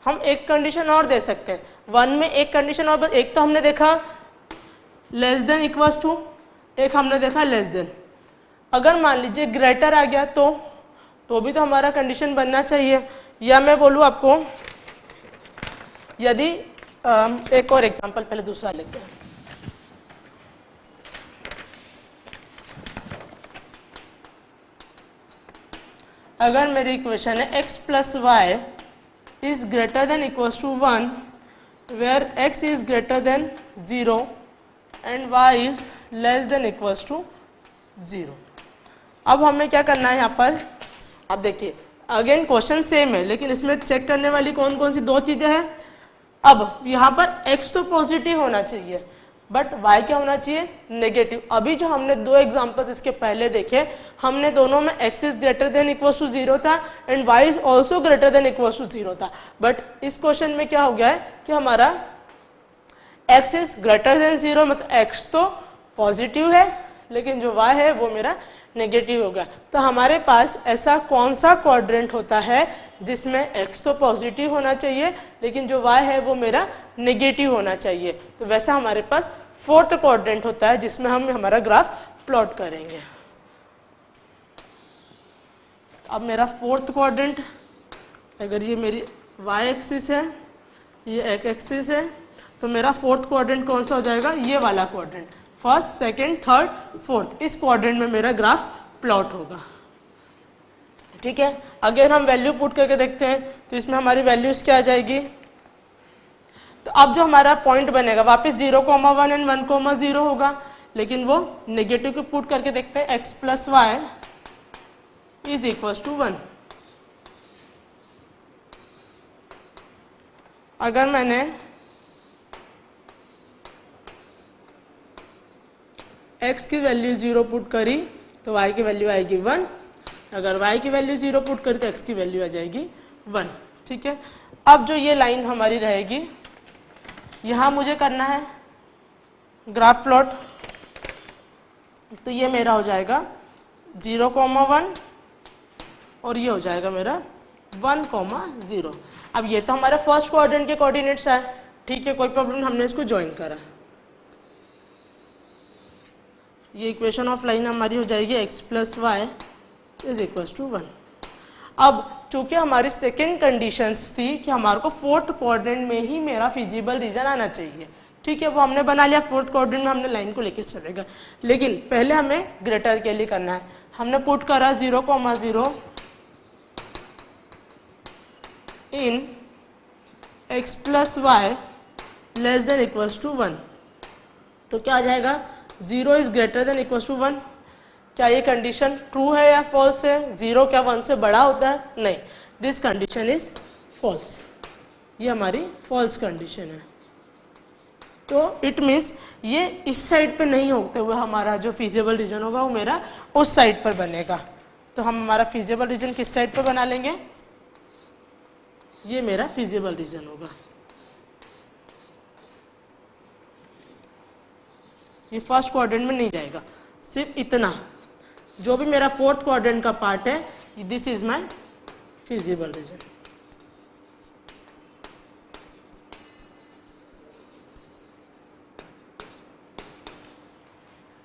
हम एक कंडीशन और दे सकते हैं, 1 में एक कंडीशन और, एक तो हमने देखा लेस देन इक्वल्स टू, एक हमने देखा लेस देन। अगर मान लीजिए ग्रेटर आ गया तो भी तो हमारा कंडीशन बनना चाहिए। या मैं बोलूँ आपको, यदि एक और एग्जांपल, पहले दूसरा लेते हैं। अगर मेरी इक्वेशन है x plus y is greater than equals to 1 where x is greater than 0 and y is less than equals to 0। अब हमें क्या करना है यहाँ पर, अब देखिए अगेन क्वेश्चन सेम है, लेकिन इसमें चेक करने वाली कौन कौन सी दो चीज़ें हैं। अब यहाँ पर x तो पॉजिटिव होना चाहिए, बट y क्या होना चाहिए, नेगेटिव। अभी जो हमने दो एग्जांपल्स इसके पहले देखे, हमने दोनों में x is greater than equal to 0 था and y is also greater than equal to 0 था। बट इस क्वेश्चन में क्या हो गया है कि हमारा x इज ग्रेटर देन 0, मतलब x तो पॉजिटिव है लेकिन जो y है वो मेरा नेगेटिव हो गया। तो हमारे पास ऐसा कौन सा क्वाड्रेंट होता है जिसमें x तो पॉजिटिव होना चाहिए लेकिन जो y है वो मेरा नेगेटिव होना चाहिए। तो वैसा हमारे पास फोर्थ क्वाड्रेंट होता है जिसमें हम हमारा ग्राफ प्लॉट करेंगे। अब मेरा फोर्थ क्वाड्रेंट, अगर ये मेरी y एक्सिस है, ये x एक्सिस है, तो मेरा फोर्थ क्वाड्रेंट कौन सा हो जाएगा, ये वाला quadrant, first second third fourth, इस क्वाड्रेंट में मेरा ग्राफ प्लॉट होगा। ठीक है, अगर हम वैल्यू पुट करके देखते हैं तो इसमें हमारी वैल्यूज क्या आ जाएगी। तो अब जो हमारा पॉइंट बनेगा वापस 0,1 एंड 1,0 होगा, लेकिन वो नेगेटिव को पुट करके देखते हैं, x plus y is equal to 1। अगर मैंने x की वैल्यू 0 पुट करी तो y की वैल्यू आएगी 1, अगर y की वैल्यू 0 पुट करी तो x की वैल्यू आ जाएगी 1। ठीक है, अब जो ये लाइन हमारी रहेगी, यहाँ मुझे करना है ग्राफ प्लॉट, तो ये मेरा हो जाएगा 0,1 और ये हो जाएगा मेरा 1,0। अब ये तो हमारे फर्स्ट क्वाड्रेंट के कोऑर्डिनेट्स है, ठीक है, कोई प्रॉब्लम, हमने इसको ज्वाइन करा। ये इक्वेशन ऑफ लाइन हमारी हो जाएगी x plus y is equal to 1। अब चूंकि हमारी सेकेंड कंडीशंस थी कि हमारे को फोर्थ क्वाड्रेंट में ही मेरा फिजिबल रीजन आना चाहिए, ठीक है, वो हमने बना लिया, फोर्थ क्वाड्रेंट में हमने लाइन को लेके चलेगा, लेकिन पहले हमें ग्रेटर के लिए करना है। हमने पुट करा 0,0 in x plus y less than equal to 1, तो क्या आ जाएगा, 0 is greater than equal to 1। क्या ये कंडीशन ट्रू है या फॉल्स है, 0 क्या 1 से बड़ा होता है, नहीं, दिस कंडीशन इज फॉल्स, ये हमारी फॉल्स कंडीशन है। तो इट मीन्स ये इस साइड पे नहीं होते हुए हमारा जो फिजिबल रीजन होगा वो मेरा उस साइड पर बनेगा। तो हम हमारा फिजिबल रीजन किस साइड पर बना लेंगे, ये मेरा फिजिबल रीजन होगा, ये फर्स्ट क्वाड्रेंट में नहीं जाएगा, सिर्फ इतना जो भी मेरा फोर्थ क्वाड्रेंट का पार्ट है, this is my feasible region.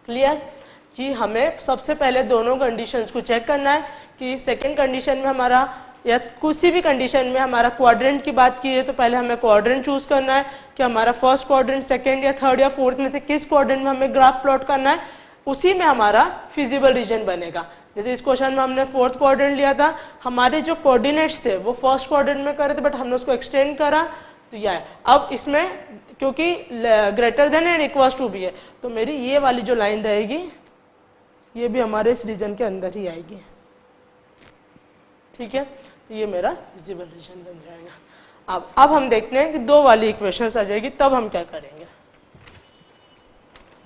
Clear, कि हमें सबसे पहले दोनों कंडीशंस को चेक करना है कि सेकंड कंडीशन में हमारा या किसी भी कंडीशन में हमारा क्वाड्रेंट की बात की है तो पहले हमें क्वाड्रेंट चूज करना है कि हमारा फर्स्ट क्वाड्रेंट, सेकंड या थर्ड या फोर्थ में से किस क्वाड्रेंट में हमें ग्राफ प्लॉट करना है, उसी में हमारा फिजिबल रीजन बनेगा। जैसे इस क्वेश्चन में हमने फोर्थ क्वाड्रेंट लिया था, हमारे जो कोऑर्डिनेट्स थे वो फर्स्ट क्वाड्रेंट में करे थे, बट हमने उसको एक्सटेंड करा तो यह है। अब इसमें क्योंकि greater than and equals to भी है, तो मेरी ये वाली जो लाइन रहेगी ये भी हमारे इस रीजन के अंदर ही आएगी, ठीक है, तो ये मेरा फिजिबल रीजन बन जाएगा। अब हम देखते हैं कि दो वाली इक्वेशंस आ जाएगी, तब हम क्या करेंगे।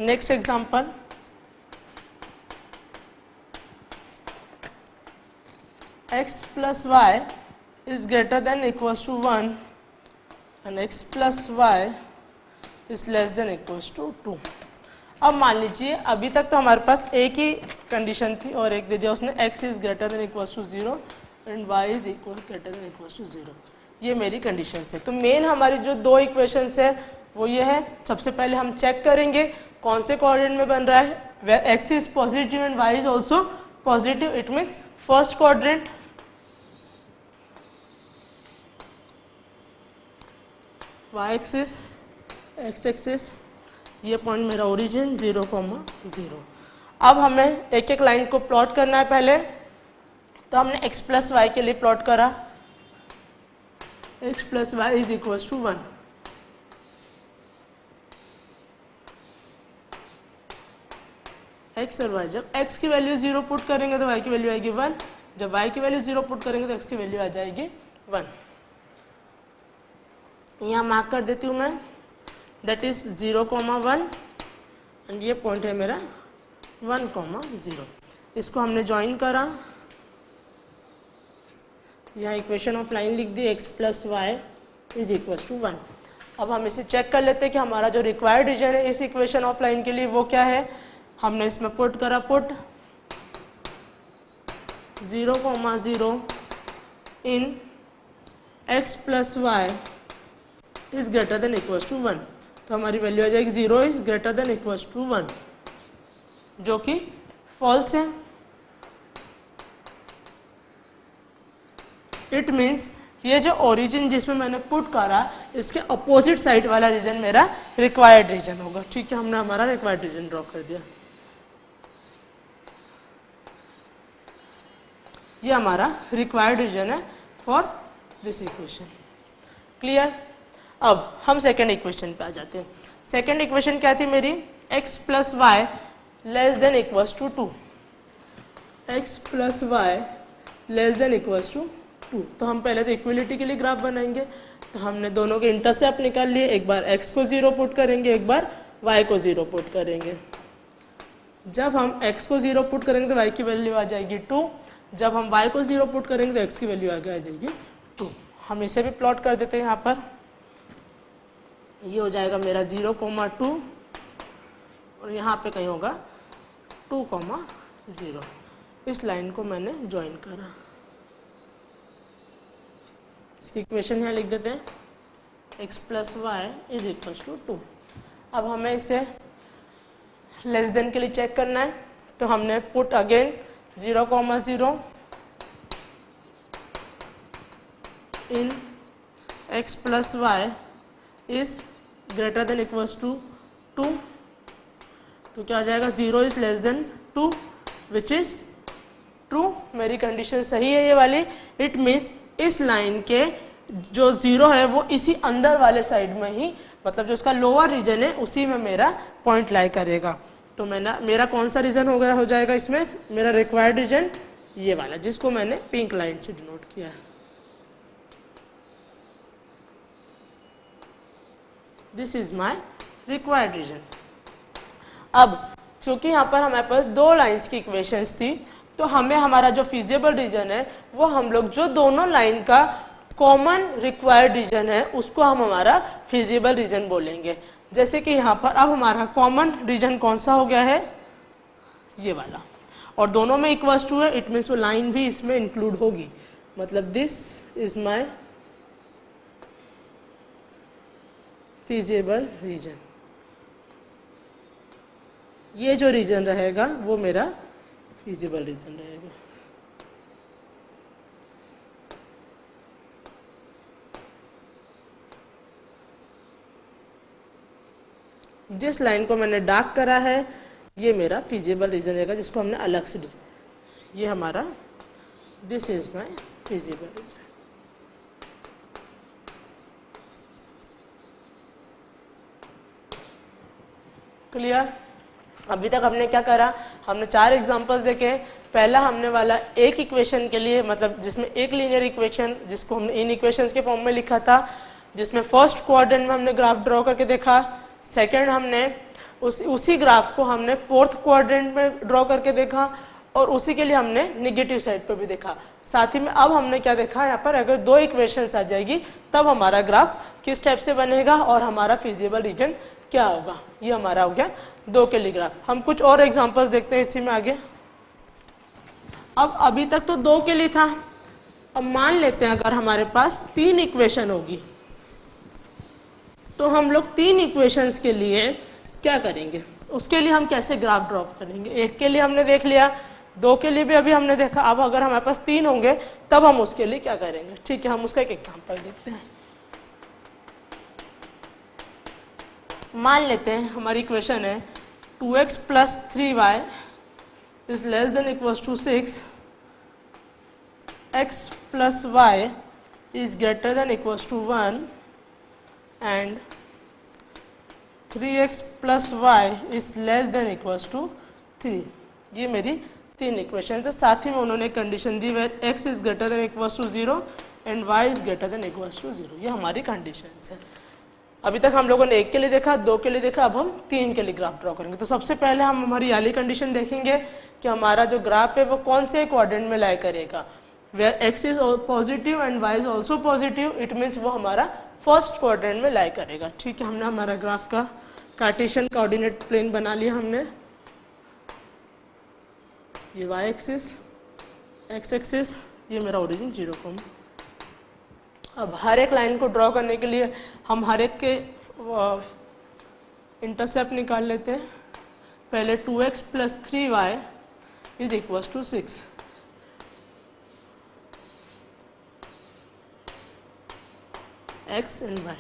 Next example, x plus y is greater than equals to 1 and x plus y is less than equals to 2। अब मान लीजिए अभी तक तो हमारे पास एक ही कंडीशन थी और एक दे दिया उसने, x is greater than equals to 0 and y is equal greater than equals to 0। ये मेरी कंडीशन है। तो मेन हमारी जो दो इक्वेशंस है वो ये है। सबसे पहले हम चेक करेंगे कौन से क्वाड्रेंट में बन रहा है, where x is positive and y is also positive, it means first quadrant, y axis, x axis, ये पॉइंट मेरा ओरिजिन 0,0। अब हमें एक एक लाइन को प्लॉट करना है। पहले तो हमने x प्लस वाई के लिए प्लॉट करा, x plus y is equal to 1। x और y, जब x की वैल्यू 0 पुट करेंगे तो y की वैल्यू आएगी 1, जब y की वैल्यू 0 पुट करेंगे तो x की वैल्यू आ जाएगी 1। यहाँ मार्क कर देती हूँ मैं, दैट इज 0,1 एंड ये पॉइंट है मेरा 1,0। इसको हमने ज्वाइन करा, यहाँ इक्वेशन ऑफ लाइन लिख दी, x plus y is equal to 1। अब हम इसे चेक कर लेते हैं कि हमारा जो रिक्वायर्ड रीजन है इस इक्वेशन ऑफ लाइन के लिए वो क्या है। हमने इसमें पुट करा, put 0,0 in x plus y is greater than equal to 1, तो हमारी वैल्यू आ जाएगी 0 is greater than equal to 1, जो कि फॉल्स है। इट मीन्स ये जो ओरिजिन जिसमें मैंने पुट करा इसके अपोजिट साइड वाला रीजन मेरा रिक्वायर्ड रीजन होगा। ठीक है, हमने हमारा रिक्वायर्ड रीजन ड्रॉ कर दिया। ये हमारा रिक्वायर्ड रीजन है फॉर दिस इक्वेशन। क्लियर। अब हम सेकेंड इक्वेशन पे आ जाते हैं। सेकेंड इक्वेशन क्या थी मेरी, x plus y less than equals to 2, x plus y less than equals to 2। तो हम पहले तो इक्वलिटी के लिए ग्राफ बनाएंगे, तो हमने दोनों के इंटरसेप्ट निकाल लिए। एक बार x को 0 पुट करेंगे, एक बार y को 0 पुट करेंगे। जब हम x को 0 पुट करेंगे तो y की वैल्यू आ जाएगी 2, जब हम y को 0 पुट करेंगे तो x की वैल्यू आगे आ जाएगी 2। हम इसे भी प्लॉट कर देते हैं। यहाँ पर ये हो जाएगा मेरा 0,2 और यहाँ पे कहीं होगा 2,0। इस लाइन को मैंने ज्वाइन करा। इसकी इक्वेशन यहाँ लिख देते हैं, x plus y is equal to 2। अब हमें इसे लेस देन के लिए चेक करना है, तो हमने put again 0,0 in x plus y is greater than equals to 2, तो क्या आ जाएगा, 0 is less than 2 which is true. मेरी कंडीशन सही है ये वाली। इट मीन्स इस लाइन के जो 0 है वो इसी अंदर वाले साइड में ही, मतलब जो उसका लोअर रीजन है उसी में मेरा पॉइंट लाई करेगा। तो मेरा कौन सा रीजन हो जाएगा इसमें, मेरा रिक्वायर्ड रीजन ये वाला जिसको मैंने पिंक लाइन से डिनोट किया है। This is my required region. अब चूंकि यहाँ पर हमारे पास दो लाइंस की इक्वेशंस थी, तो हमें हमारा जो फिजिबल रीजन है वो हम लोग जो दोनों लाइन का कॉमन रिक्वायर्ड रीजन है उसको हम हमारा फिजिबल रीजन बोलेंगे। जैसे कि यहाँ पर अब हमारा कॉमन रीजन कौन सा हो गया है, ये वाला, और दोनों में इक्वल्स टू है। इट मीन्स वो लाइन भी इसमें इंक्लूड होगी, मतलब this is my feasible region. ये जो रीजन रहेगा वो मेरा फिजिबल रीजन रहेगा। जिस लाइन को मैंने डार्क करा है ये मेरा फिजिबल रीजन रहेगा, जिसको हमने अलग से, ये हमारा, this is my feasible region. Clear. अभी तक हमने क्या करा, हमने 4 एग्जांपल्स देखे। पहला हमने वाला एक इक्वेशन के लिए, मतलब जिसमें एक लीनियर इक्वेशन जिसको हमने इन इक्वेशंस के फॉर्म में लिखा था, जिसमें फर्स्ट क्वाड्रेंट में हमने ग्राफ ड्रॉ करके देखा। सेकंड हमने उसी ग्राफ को हमने फोर्थ क्वाड्रेंट में ड्रॉ करके देखा, और उसी के लिए हमने निगेटिव साइड पर भी देखा। साथ ही में अब हमने क्या देखा, यहाँ पर अगर 2 इक्वेशंस आ जाएगी तब हमारा ग्राफ किस टाइप से बनेगा और हमारा फिजिबल रीजन क्या होगा। ये हमारा हो गया 2 के लिए ग्राफ। हम कुछ और एग्जांपल्स देखते हैं इसी में आगे। अब अभी तक तो 2 के लिए था, अब मान लेते हैं अगर हमारे पास 3 इक्वेशन होगी, तो हम लोग 3 इक्वेशंस के लिए क्या करेंगे, उसके लिए हम कैसे ग्राफ ड्रॉ करेंगे। एक के लिए हमने देख लिया, 2 के लिए भी अभी हमने देखा, अब अगर हमारे पास 3 होंगे तब हम उसके लिए क्या करेंगे। ठीक है, हम उसका एक एग्जांपल देखते हैं। मान लेते हैं हमारी इक्वेशन है 2x + 3y is less than equals to 6, x + y is greater than equals to 1 and 3x + y is less than equals to 3। ये मेरी 3 इक्वेशन है। साथ ही में उन्होंने कंडीशन दी where x is greater than equals to 0 and y is greater than equals to 0। ये हमारी कंडीशंस है। अभी तक हम लोगों ने 1 के लिए देखा, 2 के लिए देखा, अब हम 3 के लिए ग्राफ ड्रॉ करेंगे। तो सबसे पहले हम हमारी वाली कंडीशन देखेंगे कि हमारा जो ग्राफ है वो कौन से क्वाड्रेंट में लाई करेगा। Where x is positive and y is also positive, it means वो हमारा फर्स्ट क्वाड्रेंट में लाई करेगा। ठीक है, हमने हमारा ग्राफ का कार्टेशियन कोऑर्डिनेट प्लेन बना लिया हमने। ये y एक्सिस, x एक्सिस, ये मेरा ओरिजिन 0। अब हर एक लाइन को ड्रॉ करने के लिए हम हर एक के इंटरसेप्ट निकाल लेते हैं। पहले 2x + 3y is equals to 6। x and y,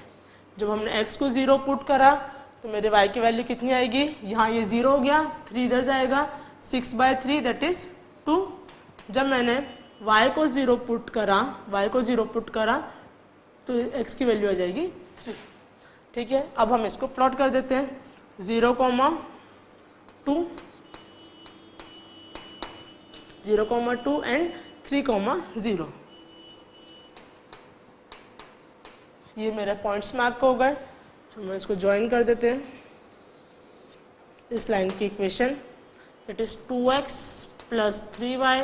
जब हमने x को 0 पुट करा तो मेरे y की वैल्यू कितनी आएगी, यहाँ ये 0 हो गया, 3 इधर जाएगा, 6/3 दैट इज 2। जब मैंने y को 0 पुट करा तो x की वैल्यू आ जाएगी 3। ठीक है, अब हम इसको प्लॉट कर देते हैं 0, 2, 0, 2 एंड 3, 0। ये मेरे पॉइंट्स मार्क हो गए। हम इसको ज्वाइन कर देते हैं। इस लाइन की equation that is 2x + 3y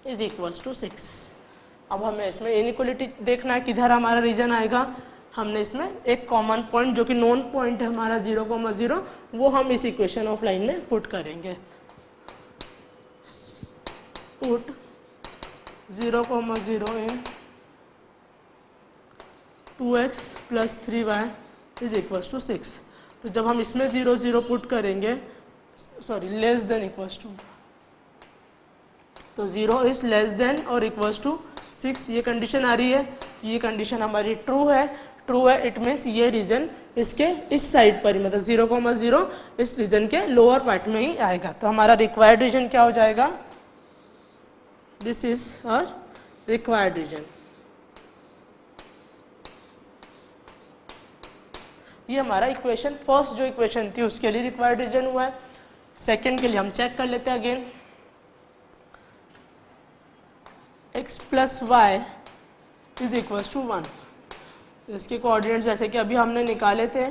is equals to 6। अब हमें इसमें इनइक्वलिटी देखना है, किधर हमारा रीजन आएगा। हमने इसमें एक कॉमन पॉइंट जो कि नोन पॉइंट है हमारा 0, 0, वो हम इस इक्वेशन ऑफ लाइन में पुट करेंगे। Put 0, 0 in 2x + 3y is equals to 6। तो जब हम इसमें 0, 0 पुट करेंगे, sorry less than equals to, तो 0 इज लेस देन और इक्वल्स टू 6, ये कंडीशन आ रही है। ये कंडीशन हमारी ट्रू है, इट मीन्स ये रीजन इसके इस साइड पर ही, मतलब 0, 0 इस रीजन के लोअर पार्ट में ही आएगा। तो हमारा रिक्वायर्ड रीजन क्या हो जाएगा, this is our required region. ये हमारा इक्वेशन फर्स्ट जो इक्वेशन थी उसके लिए रिक्वायर्ड रीजन हुआ है। सेकेंड के लिए हम चेक कर लेते हैं again, x + y is equals to 1। इसके कोऑर्डिनेट्स जैसे कि अभी हमने निकाले थे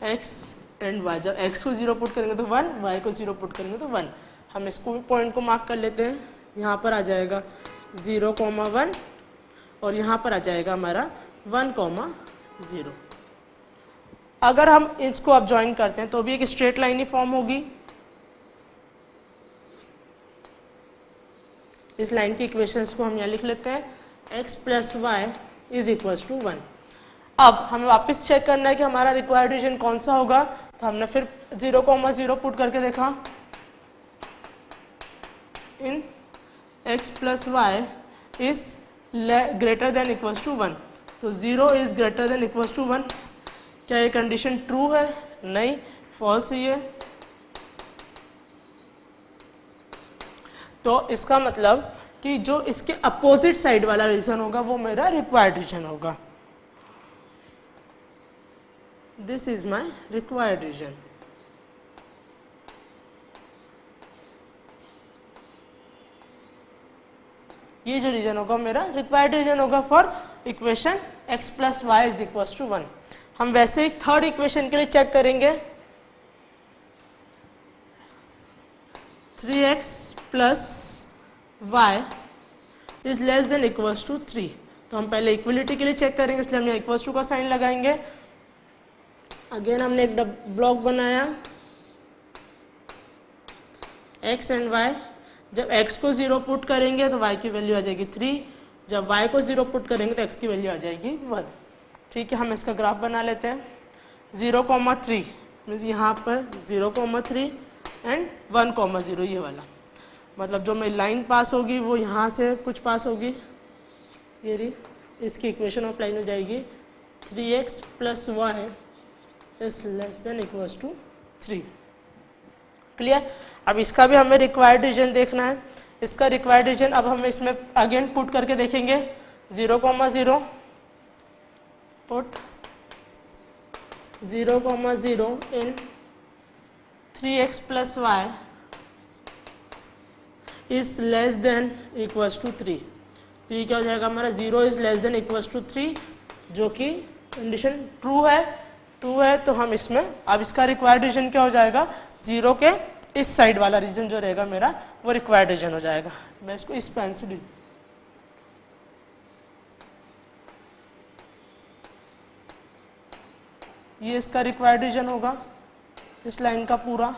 x एंड y, जब x को 0 पुट करेंगे तो 1, y को 0 पुट करेंगे तो 1। हम इसको पॉइंट को मार्क कर लेते हैं। यहाँ पर आ जाएगा 0, 1 और यहाँ पर आ जाएगा हमारा 1, 0। अगर हम इसको अब ज्वाइन करते हैं तो भी एक स्ट्रेट लाइन ही फॉर्म होगी। इस लाइन की इक्वेशंस को हम यहाँ लिख लेते हैं, x + y is equals to 1। अब हमें वापस चेक करना है कि हमारा रिक्वायर्ड रीजन कौन सा होगा। तो हमने फिर 0, 0 पुट करके देखा, in x + y is greater than equals to 1। तो 0 is greater than equals to 1। क्या ये कंडीशन ट्रू है, नहीं, फॉल्स है ये। तो इसका मतलब कि जो इसके अपोजिट साइड वाला रीजन होगा वो मेरा रिक्वायर्ड रीजन होगा। This is my required region. ये जो रीजन होगा मेरा रिक्वायर्ड रीजन होगा for equation x + y is equals to 1। हम वैसे ही थर्ड इक्वेशन के लिए चेक करेंगे, 3x + y is less than equals to 3। तो हम पहले इक्वलिटी के लिए चेक करेंगे, इसलिए हम यहाँ इक्वल्स टू का साइन लगाएंगे। अगेन हमने एक ब्लॉक बनाया, x एंड y, जब x को 0 पुट करेंगे तो y की वैल्यू आ जाएगी 3 जब y को 0 पुट करेंगे तो x की वैल्यू आ जाएगी 1। ठीक है, हम इसका ग्राफ बना लेते हैं। 0,3 मीन्स यहाँ पर 0,3 एंड 1,0 ये वाला, मतलब जो मेरी लाइन पास होगी वो यहाँ से कुछ पास होगी, ये रही, इसकी इक्वेशन ऑफ लाइन हो जाएगी 3x + y is less than equals to 3। Clear. अब इसका भी हमें रिक्वायर्ड रीजन देखना है। इसका रिक्वायर्ड रीजन अब हम इसमें अगेन पुट करके देखेंगे। 0,0 put 0,0 in 3x + y is less than equals to 3। तो ये क्या हो जाएगा हमारा 0 is less than equals to 3, जो कि कंडीशन ट्रू है। तो हम इसमें अब इसका रिक्वायर्ड रीजन क्या हो जाएगा, 0 के इस साइड वाला रीजन जो रहेगा मेरा वो रिक्वायर्ड रीजन हो जाएगा। मैं इसको इस पेन से डी, ये इसका रिक्वायर्ड रीजन होगा इस लाइन का पूरा।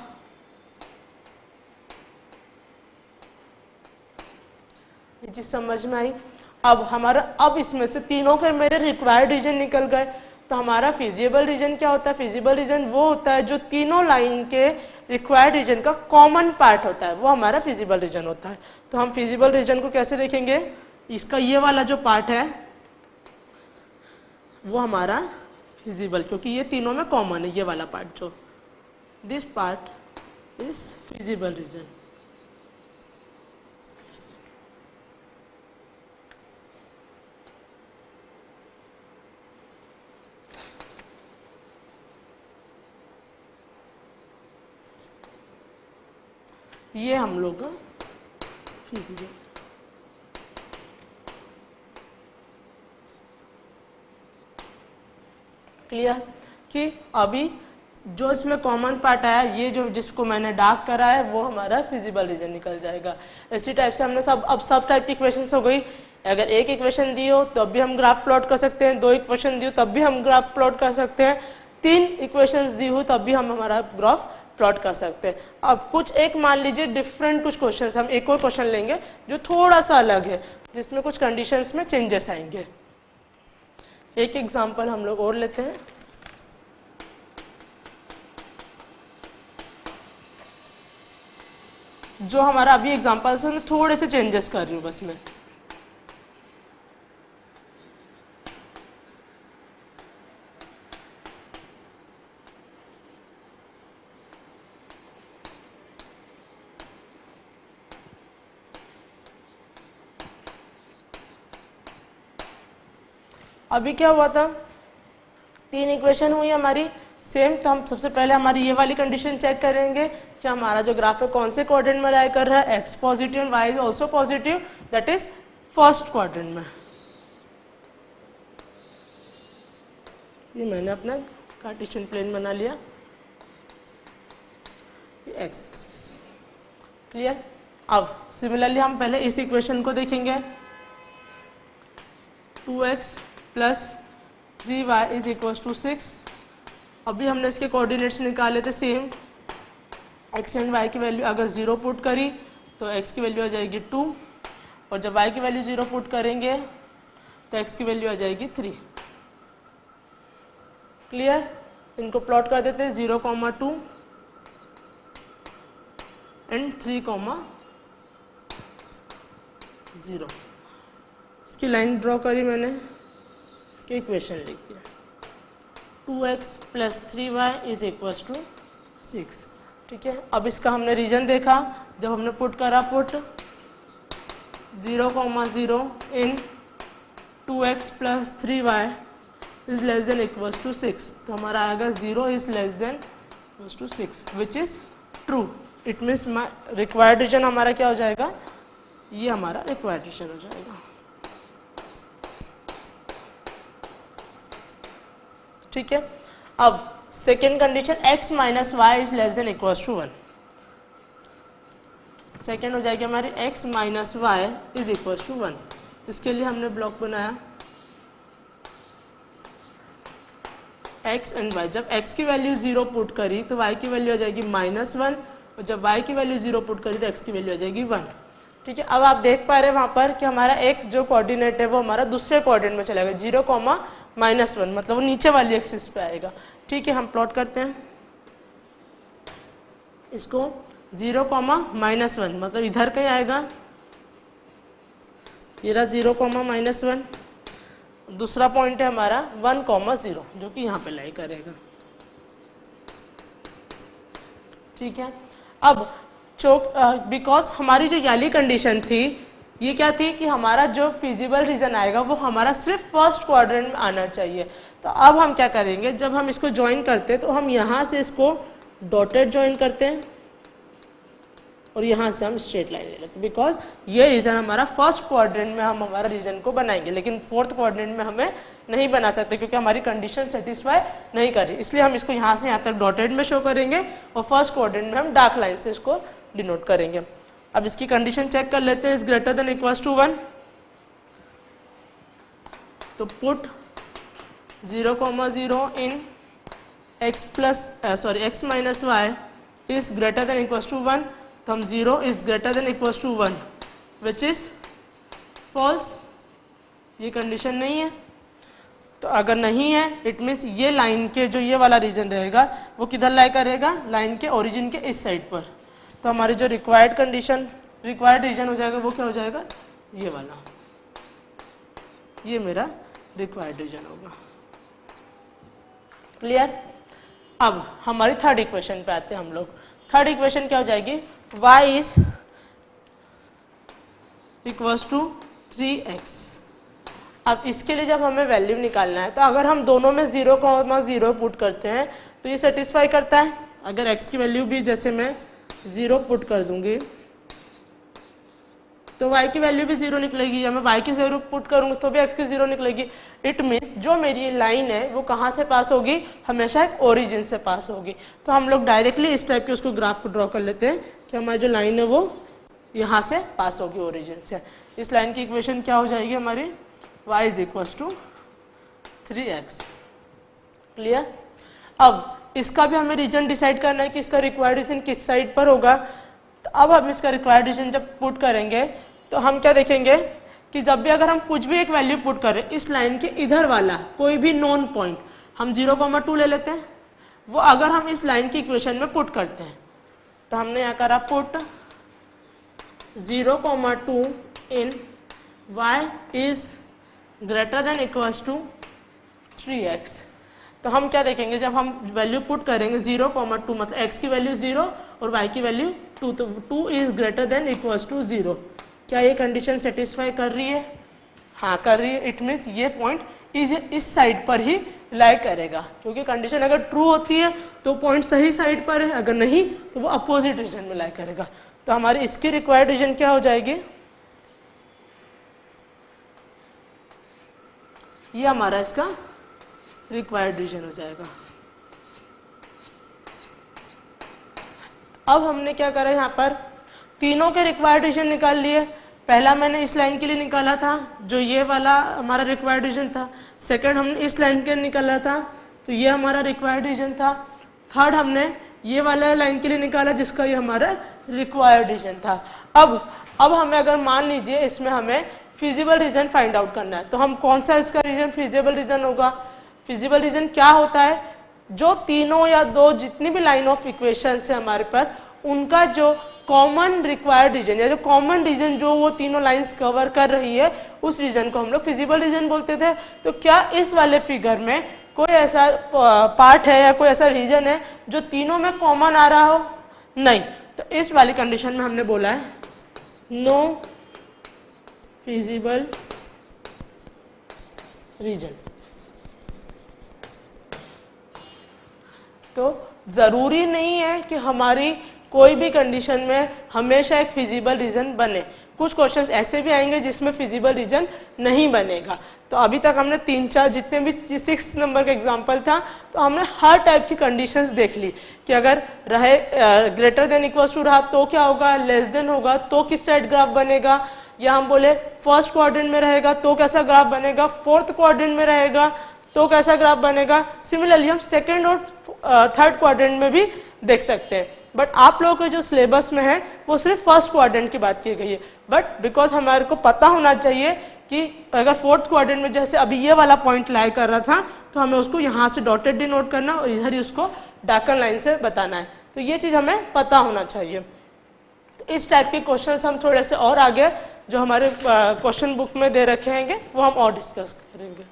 ये चीज समझ में आई। अब इसमें से तीनों के मेरे रिक्वायर्ड रीजन निकल गए, तो हमारा फिजिबल रीजन क्या होता है? फिजिबल रीजन वो होता है जो तीनों लाइन के रिक्वायर्ड रीजन का कॉमन पार्ट होता है, वो हमारा फिजिबल रीजन होता है। तो हम फिजिबल रीजन को कैसे देखेंगे? इसका ये वाला जो पार्ट है वो हमारा फिजिबल, क्योंकि ये तीनों में कॉमन है, ये वाला पार्ट जो, this part is feasible region. ये हम लोग का फिजिबल। क्लियर कि अभी जो इसमें कॉमन पार्ट आया, ये जो जिसको मैंने डार्क करा है वो हमारा फिजिबल रीजन निकल जाएगा। इसी टाइप से हमने सब टाइप की इक्वेशंस हो गई। अगर एक इक्वेशन दी हो तब भी हम ग्राफ प्लॉट कर सकते हैं, 2 इक्वेशन दी हो तब भी हम ग्राफ प्लॉट कर सकते हैं, 3 इक्वेशंस दी हो तब भी हम हमारा ग्राफ प्लॉट कर सकते हैं। अब कुछ एक मान लीजिए डिफरेंट कुछ क्वेश्चंस, हम एक और क्वेश्चन लेंगे जो थोड़ा सा अलग है, जिसमें कुछ कंडीशंस में चेंजेस आएंगे। एक एग्जांपल हम लोग और लेते हैं। जो हमारा अभी एग्जांपल से मैं थोड़े से चेंजेस कर रही हूँ बस मैं। अभी क्या हुआ था, 3 इक्वेशन हुई हमारी सेम। तो हम सबसे पहले हमारी ये वाली कंडीशन चेक करेंगे कि हमारा जो ग्राफ है कौन से क्वाड्रेंट में राय कर रहा है, x positive and y is also positive, that is first quadrant में। ये मैंने अपना कार्टेशियन प्लेन बना लिया, ये एक्स एक्सिस। क्लियर। अब सिमिलरली हम पहले इस इक्वेशन को देखेंगे, 2x + 3y = 6। अभी हमने इसके कोऑर्डिनेट्स निकाले थे सेम। x एंड y की वैल्यू अगर 0 पुट करी तो x की वैल्यू आ जाएगी 2, और जब y की वैल्यू 0 पुट करेंगे तो x की वैल्यू आ जाएगी 3। क्लियर। इनको प्लॉट कर देते हैं, 0,2 एंड 3,0। इसकी लाइन ड्रॉ करी मैंने, इसकी इक्वेशन लिखी है, 2x + 3y = 6। ठीक है। अब इसका हमने रीजन देखा, जब हमने पुट करा, put 0,0 in 2x + 3y is less than equals to 6, तो हमारा आएगा 0 is less than equals to 6, which is true. It means required region हमारा क्या हो जाएगा, ये हमारा रिक्वायर्ड रीजन हो जाएगा। ठीक है। अब second condition, x - y is less than equals to 1। Second हो जाएगी हमारी x - y is equals to 1। इसके लिए हमने ब्लॉक बनाया x एंड y। जब x की वैल्यू 0 पुट करी तो y की वैल्यू आ जाएगी -1, और जब y की वैल्यू 0 पुट करी तो x की वैल्यू आ जाएगी 1। ठीक है, अब आप देख पा रहे हैं वहां पर कि हमारा एक जो कोऑर्डिनेट है वो हमारा दूसरे कोऑर्डिनेट में चलेगा 0,-1, मतलब वो नीचे वाली एक्सिस पे आएगा। ठीक है, हम प्लॉट करते हैं इसको 0,-1, मतलब इधर कहीं आएगा, ये रहा 0,-1। दूसरा पॉइंट है हमारा 1,0 जो कि यहाँ पे लाई करेगा। ठीक है, अब बिकॉज हमारी जो याली कंडीशन थी ये क्या थी कि हमारा जो फिजिबल रीजन आएगा वो हमारा सिर्फ फर्स्ट क्वाड्रेंट में आना चाहिए। तो अब हम क्या करेंगे, जब हम इसको ज्वाइन करते हैं तो हम यहाँ से इसको डॉटेड ज्वाइन करते हैं और यहाँ से हम स्ट्रेट लाइन ले लेते हैं, बिकॉज ये रीजन हमारा फर्स्ट क्वाड्रेंट में हम हमारा रीजन को बनाएंगे, लेकिन फोर्थ क्वाड्रेंट में हमें नहीं बना सकते क्योंकि हमारी कंडीशन सेटिस्फाई नहीं कर रही। इसलिए हम इसको यहाँ से यहाँ तक डॉटेड में शो करेंगे और फर्स्ट क्वाड्रेंट में हम डार्क लाइन से इसको डिनोट करेंगे। अब इसकी कंडीशन चेक कर लेते हैं, is greater than equals to 1, तो put 0,0 in x minus y is greater than equals to 1, तो हम 0 is greater than equals to 1 which is false. ये कंडीशन नहीं है, तो अगर नहीं है इट मीन्स ये लाइन के जो ये वाला रीजन रहेगा वो किधर लाई करेगा, लाइन के ओरिजिन के इस साइड पर। तो हमारी जो रिक्वायर्ड रीजन हो जाएगा वो क्या हो जाएगा, ये वाला, ये मेरा रिक्वायर्ड रीजन होगा। क्लियर। अब हमारी थर्ड इक्वेशन पे आते हैं हम लोग। थर्ड इक्वेशन क्या हो जाएगी, y is equals to 3x। अब इसके लिए जब हमें वैल्यू निकालना है तो अगर हम दोनों में 0,0 पुट करते हैं तो ये सेटिस्फाई करता है। अगर x की वैल्यू भी जैसे मैं 0 पुट कर दूंगी तो y की वैल्यू भी 0 निकलेगी, या मैं y की 0 पुट करूंगी तो भी x की 0 निकलेगी। इट मीन्स जो मेरी लाइन है वो कहाँ से पास होगी, हमेशा एक ओरिजिन से पास होगी। तो हम लोग डायरेक्टली इस टाइप के उसको ग्राफ को ड्रॉ कर लेते हैं कि हमारी जो लाइन है वो यहाँ से पास होगी ओरिजिन से। इस लाइन की इक्वेशन क्या हो जाएगी हमारी, y is equals to 3x। Clear. अब इसका भी हमें रीजन डिसाइड करना है कि इसका रिक्वायर्ड रीजन किस साइड पर होगा। तो अब हम इसका रिक्वायर्ड रीजन जब पुट करेंगे तो हम क्या देखेंगे कि जब भी अगर हम कुछ भी एक वैल्यू पुट करें इस लाइन के इधर वाला कोई भी नॉन पॉइंट, हम 0,2 ले लेते हैं, वो अगर हम इस लाइन की इक्वेशन में पुट करते हैं तो हमने यहाँ करा put 0,2 in y is greater than equals to 3x। तो हम क्या देखेंगे, जब हम वैल्यू पुट करेंगे 0,2 मतलब x की वैल्यू 0 और y की वैल्यू 2, तो 2 is greater than equals to 0। क्या ये कंडीशन सेटिस्फाई कर रही है, हाँ कर रही है। इट मीन्स ये पॉइंट इस साइड पर ही लाई करेगा, क्योंकि कंडीशन अगर ट्रू होती है तो पॉइंट सही साइड पर है, अगर नहीं तो वो अपोजिट रीजन में लाई करेगा। तो हमारी इसकी रिक्वायर्ड रीजन क्या हो जाएगी, ये हमारा इसका रिक्वायर्ड रीजन हो जाएगा। अब हमने क्या करा, यहाँ पर तीनों के रिक्वायर्ड रीजन निकाल लिए। पहला मैंने इस लाइन के लिए निकाला था जो ये वाला हमारा रिक्वायर्ड रीजन था, सेकंड हमने इस लाइन के लिए निकाला था तो ये हमारा रिक्वायर्ड रीजन था, थर्ड हमने ये वाला लाइन के लिए निकाला जिसका ये हमारा रिक्वायर्ड रीजन था। अब हमें अगर मान लीजिए इसमें हमें फिजिबल रीजन फाइंड आउट करना है तो हम कौन सा इसका रीजन फिजिबल रीजन होगा। फिजिबल रीजन क्या होता है, जो तीनों या दो जितनी भी लाइन ऑफ इक्वेशंस है हमारे पास उनका जो कॉमन रिक्वायर्ड रीजन या जो कॉमन रीजन जो वो तीनों लाइंस कवर कर रही है उस रीजन को हम लोग फिजिबल रीजन बोलते थे। तो क्या इस वाले फिगर में कोई ऐसा पार्ट है या कोई ऐसा रीजन है जो तीनों में कॉमन आ रहा हो, नहीं। तो इस वाली कंडीशन में हमने बोला है नो फिजिबल रीजन। तो जरूरी नहीं है कि हमारी कोई भी कंडीशन में हमेशा एक फिजिबल रीजन बने, कुछ क्वेश्चंस ऐसे भी आएंगे जिसमें फिजिबल रीजन नहीं बनेगा। तो अभी तक हमने 3-4 जितने भी 6 नंबर का एग्जांपल था तो हमने हर टाइप की कंडीशंस देख ली कि अगर रहे ग्रेटर देन इक्वल्स टू रहा तो क्या होगा, लेस देन होगा तो किस साइड ग्राफ बनेगा, या हम बोले फर्स्ट क्वाड्रेंट में रहेगा तो कैसा ग्राफ बनेगा, फोर्थ क्वाड्रेंट में रहेगा तो कैसा ग्राफ बनेगा। सिमिलरली हम सेकेंड और थर्ड क्वाड्रेंट में भी देख सकते हैं। बट आप लोगों के जो सिलेबस में है वो सिर्फ फर्स्ट क्वाड्रेंट की बात की गई है। बट बिकॉज हमारे को पता होना चाहिए कि अगर फोर्थ क्वाड्रेंट में जैसे अभी ये वाला पॉइंट लाई कर रहा था तो हमें उसको यहाँ से डॉटेड डिनोट करना और इधर ही उसको डार्कन लाइन से बताना है, तो ये चीज़ हमें पता होना चाहिए। तो इस टाइप के क्वेश्चन हम थोड़े से और आगे जो हमारे क्वेश्चन बुक में दे रखे हैं वो हम और डिस्कस करेंगे।